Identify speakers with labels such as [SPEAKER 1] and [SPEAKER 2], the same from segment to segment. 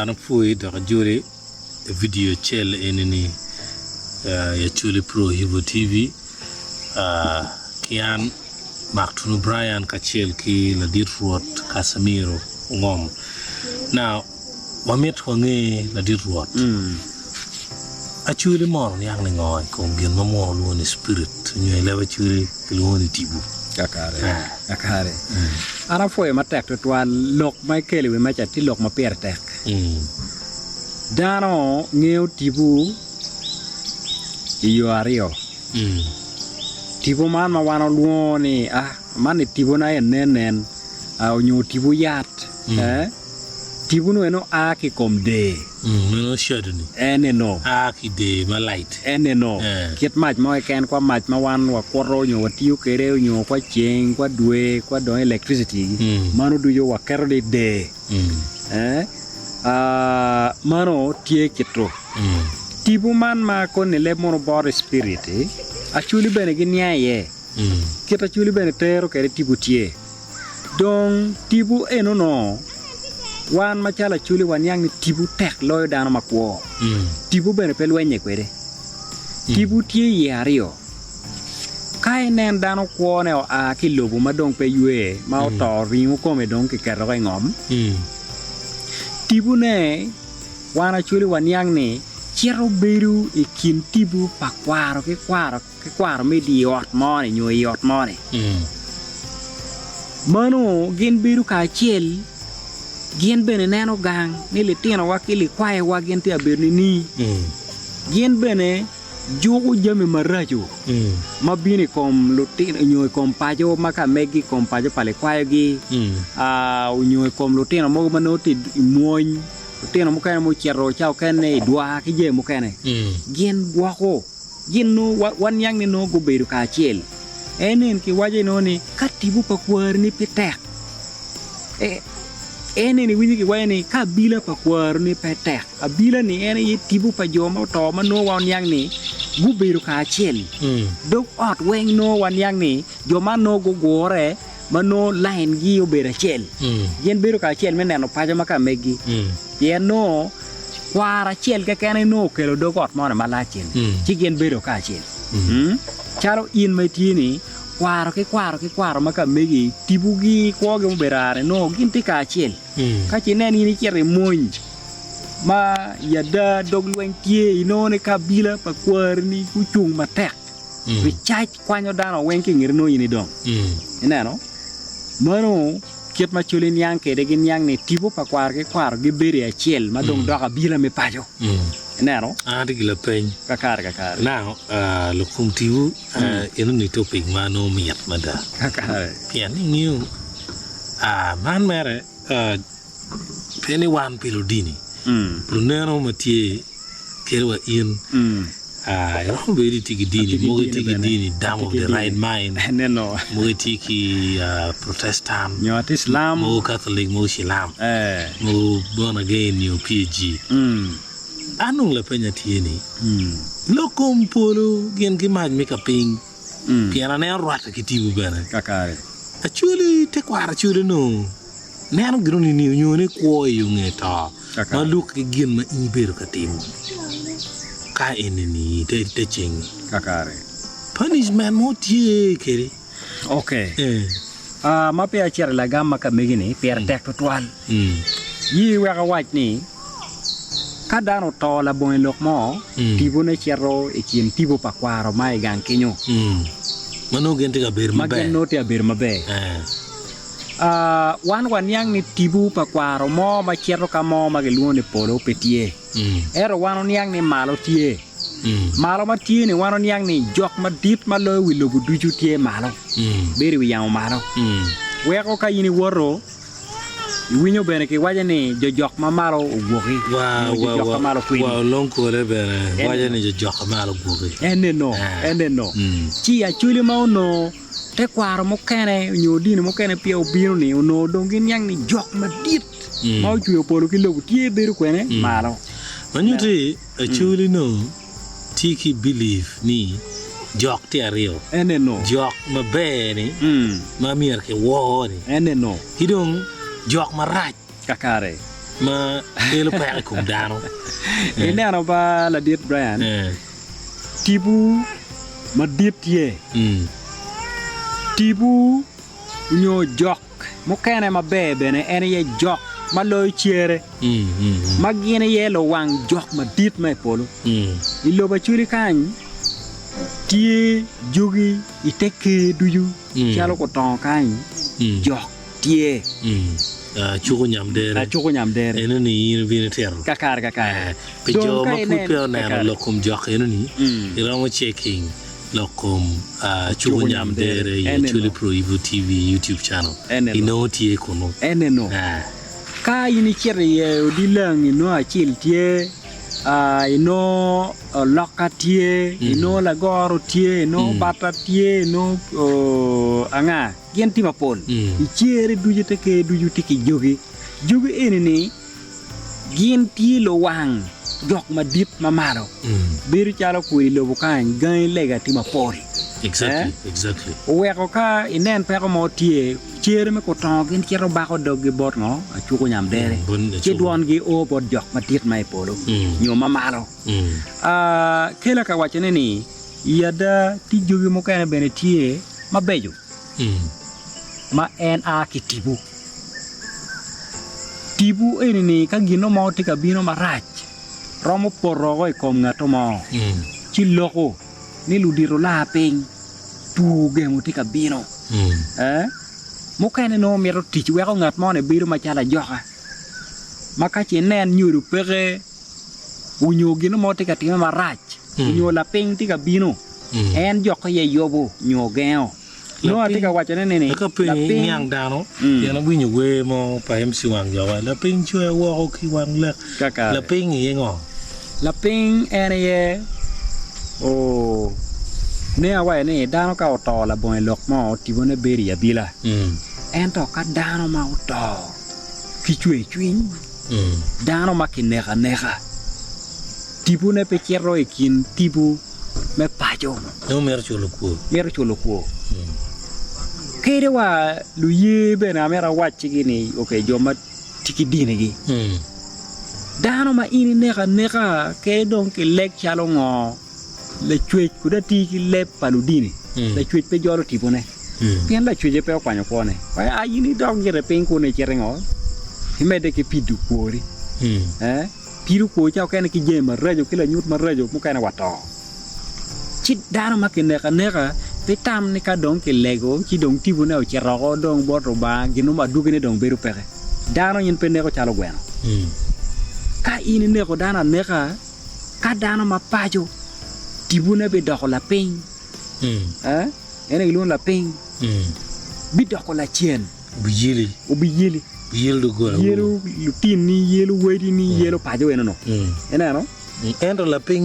[SPEAKER 1] ana fui da jure video chel enini ya chuli pro Hivo TV kian Martin Brian kachel ki la dirwot Casemiro ngom now wamet wange la dirwot achuli mor yang ni ngoy ko gin ma mo lu ni spirit nyoy lewa chuli lu ni tibu
[SPEAKER 2] akare ana foi ma tek to lok mai kele we ma chati lok ma per tek dano ngeu tibu iyo ario tibu man ma wano luo ni man tibu na nen onyo tibu yat tibu no eno aki komde
[SPEAKER 1] no shaduni
[SPEAKER 2] eneno
[SPEAKER 1] aki de ma light
[SPEAKER 2] eneno kit mach mo ken kwa mach ma wan wa koro nyo tiu kere nyo kwa cheng kwa dwe kwa do electricity mano du yo wa kero de mano tie kitro tibu man ma kon le mono bor spirit achuli bene ginya ye kita chuli bene tero kere tibu tie don tibu enono wan machala chuli wan yang ni tibu tek loyo dano makwo tibu bene pe lwenye kwede tibu tie yario kai nen dano kwo ne ki lobu madong pe yue ma oto ringu kome dong ki kero kai ngom tibu ne wana chuli wan yang ni chero beru kin tibu pakwaro ke kwaro me di ot mone nyo ot mone mano gin beru ka chiel gien bene neno gang ni le tino wakili kwae wa gien te aberni ni gien bene jogo jame marajo mabini kom lutin nyoy kom pajo maka megi kom pajo pale kwae gi nyoy kom lutin mo manoti moñ lutin mo kane mo chero chao kane dwa ki je mo kane gien gwako gien no wan yang ni no go beru ka chiel enen ki waje no ni katibu pakwar ni petek ene ni winyi ki wayne ka bila pakwar ni petek abila ni ene yi tibu pa joma to ma no wan yang ni gu beru ka chiel dok ot weng no wan yang ni joma no go gore mano line gi obera chiel yen beru ka chiel meneno pajo maka megi yen no kwara chiel ke kene no kelo dok ot mona malachil chi gen beru ka chiel charo in metini kwaro maka megi tibugi kwoge mberare no ginti ka chiel ka chineni ni chere moñ ma yada dogwen tie inone kabila pakwar ni kuchung matek we chach kwanyo dano wenki ngir no yini dong ineno mano kiet ma chulin yang kede gin yang ni tibu pakwar ke kwaro gi beri a chiel ma dong doga bila me pajo ineno
[SPEAKER 1] digila pen
[SPEAKER 2] kakar
[SPEAKER 1] now lokum tibu eno ni topic mano miat mada
[SPEAKER 2] kakar
[SPEAKER 1] pian new man mere peni wan pilodini brunero matie kerwa in ro beri tiki dini dam of the right mind
[SPEAKER 2] neno
[SPEAKER 1] mo tiki protestant
[SPEAKER 2] nyot islam
[SPEAKER 1] mo catholic mo islam mo born again yo PG anung la penya tieni lokom polo gen ki maj mi kaping piana ne rwata ki tibu bana
[SPEAKER 2] kakare
[SPEAKER 1] actually te kwara chule no neno groni ni nyone ko yungeta ma luk ki gen ma iberu ka timu ka eneni te ching
[SPEAKER 2] kakare
[SPEAKER 1] punishment mo tie kere
[SPEAKER 2] okay ma pe achier la gamma ka megini per tek to twal yi wega wach ni kadano to la bon lok mo tibu ne chero e kien tibu pakwaro mai gang kinyo
[SPEAKER 1] mano gente ga ber mabe
[SPEAKER 2] mageno te ber mabe wan yang ni tibu pakwaro mo ma chero ka mo mageluone polo petie ero wan yang ni malo tie malo ma tie ni wan yang ni jok ma dit ma lo wi logu duju tie malo beri wi yang malo weko ka yini woro winyo bene ki waje ni jok ma malo ugogi
[SPEAKER 1] wow lonko le bene waje ni jok ma malo ugogi
[SPEAKER 2] eneno chi achuli ma no te kwaro mo kene nyodini mo kene pia obiro ni no dongin yang ni jok ma dit ma chuyo polo ki logu tie beru kwene malo
[SPEAKER 1] manyuti achuli no tiki believe ni jok te ario
[SPEAKER 2] eneno
[SPEAKER 1] jok ma bene ma mier ke wo ni
[SPEAKER 2] eneno
[SPEAKER 1] hidong jok marach
[SPEAKER 2] kakare
[SPEAKER 1] ma delu pa kum dano
[SPEAKER 2] Ineno ba la dit Brian tibu ma dit ye tibu nyo jok mo kene ma bebe ne ene ye jok ma loy chiere ma gine ye lo wang jok ma dit mai polo ilo ba churi kan tie jogi iteke duju chalo ko ton kan jok tie
[SPEAKER 1] chuko nyam dere eno ni viniter
[SPEAKER 2] kakar
[SPEAKER 1] pe jo ma pu pe na lokum jok eno ni iramo checking lokum chuko nyam dere YouTube Pro Evo TV YouTube channel ino tie kono
[SPEAKER 2] eneno ka ini chere ye dilang ino achil tie ino lokatie ino lagoro tie ino bata tie ino anga gen tima pol ichere duje teke duju tiki jogi enini gen tie lo wang jok madip mamaro biru chalo kuiri lo bukan gan lega tima pori
[SPEAKER 1] exactly
[SPEAKER 2] weko ka inen peko mo tie chere me ko tongen chero bako doggi bot ngo chuko nyam dere che duon gi o bot jok matit mai polo nyo mamalo kela ka wachene ni yada ti jogi mo kana bene tie mabejo ma en a kitibu tibu enini ka gino mo tika bino marach romo porogo e kom ngato mo chi loko ni ludiro la ping tu ge mutika bino mo kene no mero tich weko ngat mo ne biro machala joka maka che nen nyuru pere unyo gino mo tika tima marach unyo la ping tika bino en joka ye yobo nyo geo no tika wachane ne
[SPEAKER 1] ka ping nyang dano yana winyo we mo pa MC wang jawa la ping chue wo ki wang la ping ye ngo
[SPEAKER 2] la ping ene ye ne awa ne dano ka oto la bon lok mo tibone beri ya bila ento ka dano ma oto ki chwin dano ma kineka tibune pe chero e kin tibu me pajo
[SPEAKER 1] no mer chulo ko
[SPEAKER 2] kere wa luye be na mera wachi gini okay joma tiki dine gi dano ma ini neka ke don ke lek chalo ngo le chwech kuda tiki le paludini le chwech pe jolo tipone pien la chwech pe kwanyo kone wa ayini dog gere pen ko ne cherengo himede ke pidu kuori pidu ko cha kene ki jema rejo kila nyut ma rejo mu kana wato chit dano ma ke neka pe tam ni ka don ke lego ki don tibune o cherogo don boto ba ginu ma dugene don beru pere dano nyin pe ne ko chalo gweno ka ini ne ko dana neka ka dano ma pajo tibune be doko la ping ene ilon la ping bi doko la chien ubiyili
[SPEAKER 1] yelu go
[SPEAKER 2] yelu lutin ni yelu wedi ni yelu pajo eno no ena no
[SPEAKER 1] endo la ping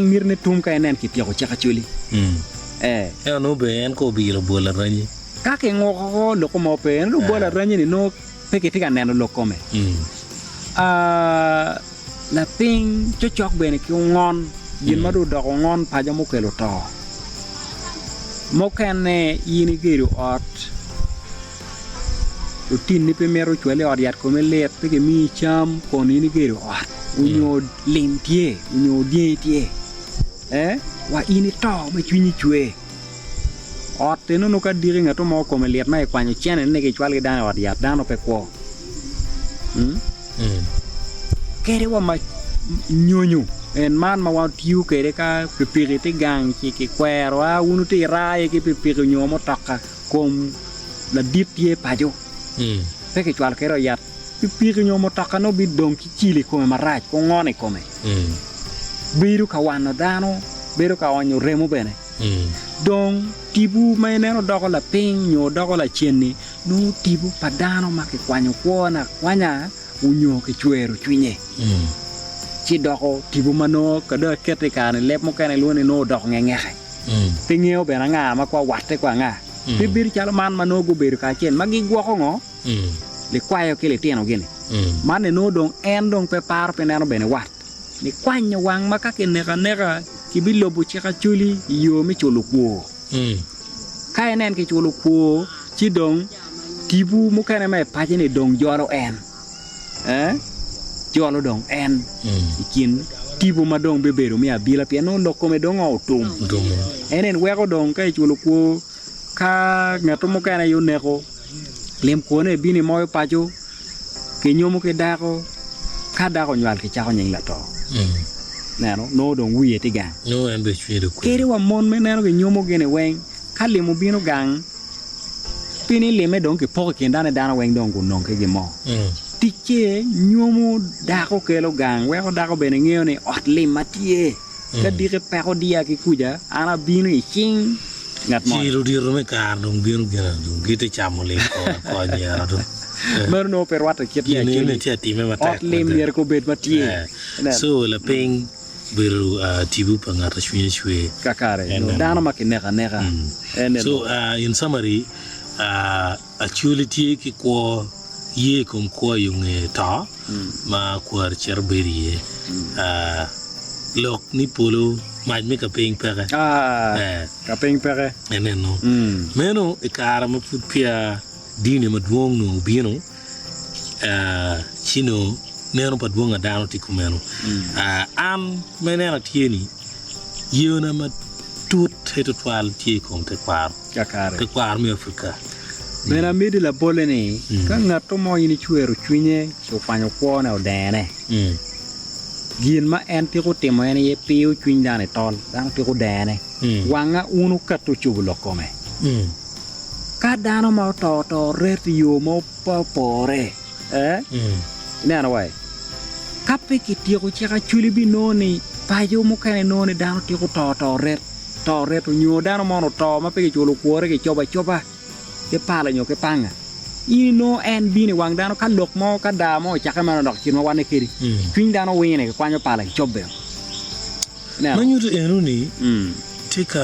[SPEAKER 2] mirne tum ka enen ki tiako chaka chuli
[SPEAKER 1] no be en ko bi lo bola rani
[SPEAKER 2] ka ke ngoko lo ko mo pe en lo bola rani ni no peke tika neno lo kome la ping chochok bene ki ngon yin madu doko ngon paja mo kelo to mo kene yini geru ot rutin ni pe mero chwele ot yat ko melet pe ke mi cham kon yini geru ot unyo limtie unyo die wa ini to ma chwini chwe ot teno no ka dire ngato mo ko melet mai kwanyo chene ne ke chwale dano ot yat dano pe ko kere wa ma nyonyo en man ma wan tiu kere ka pipiri te gang ki kwero a unu te rae ki pipiri nyomo taka kom la dit ye pajo pe ke chwal kero yat pipiri nyomo taka no bi don ki chili come marach ko ngone come biru ka wano dano biru ka wanyo remo bene don tibu mai neno doko la ping nyo doko la chenni no tibu padano ma ke kwanyo kwona kwanya unyo ke chwero chwinye chi doko tibu mano kada kete kane lep mo kane luone no doko ngengehe pingeo be nga ma kwa wate kwa nga bibir chalo man mano go beru ka chen magi gwoko ngo le kwayo ke le tieno gini mane no dong en dong pe par pe neno bene wat ni kwanyo wang maka ke neka kibilo bu chika chuli yo mi cholo kuo ka enen ke cholo kuo chi dong tibu mo kane mai paje ni dong joro en jolo dong en ikin tibu madong beberu mi abila piano loko me dong autum enen wego dong kai chulo ko ka ngato mo kana yo neko lem ko ne bini moyo pajo ke nyomo ke dako ka dako nywal ke chako nying la to nano no dong wiye ti gang
[SPEAKER 1] no en be chwedo ko
[SPEAKER 2] kere wa mon me nano ke nyomo gene weng ka lemo bino gang pini leme dong ke poko ke ndane dana weng dong ko non ke ge mo tike nyomo dako ke lo gang wego dako bene ngeo ne ot lim matie ka dire peko dia ki kuja ana bino i king ngat mo
[SPEAKER 1] chiro diro me kar dong bino gena dong gite chamo le ko nyara dong
[SPEAKER 2] mer no per wata kiet
[SPEAKER 1] ne ti ati me mata
[SPEAKER 2] ot lim yer ko bet matie
[SPEAKER 1] so la ping biru tibu pangata shwe
[SPEAKER 2] kakare no dana makineka neka
[SPEAKER 1] so in summary actually ki ko ye kom ko yung ta ma kwar cherberi lok ni polo maj me ka ping pere
[SPEAKER 2] ka ping pere
[SPEAKER 1] no meno e kara ma putpia dine ma duong no bino chino neno pa duong adano ti kumeno am menena tieni yona ma tut heto twal tie kom te kwar mi Afrika
[SPEAKER 2] mena midi la bolene ka ngato mo yini chwero chwinye so panyo kwona odene gin ma en ti ko timo en ye piu chwin dane tol dang ti ko dene wanga unu kato chubulo kome ka dano ma to reti yo mo papore nana wai kape ki ti ko chaka chuli bi noni pa yo mo kane noni dano ti ko to ret nyo dano mo no to ma pe ki chulo kwore ki choba ke pala nyo ke panga ino en bini wang dano ka lok mo ka da mo chaka ma dok chin ma wane kiri twin dano wine ke kwanyo pala chobe
[SPEAKER 1] manyuto enuni tika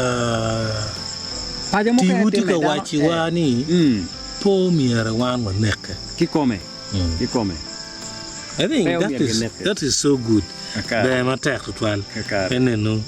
[SPEAKER 1] tibu tika wachi wani po miara wan waneka
[SPEAKER 2] kikome
[SPEAKER 1] I think that is so good. Be matek twal. Eneno.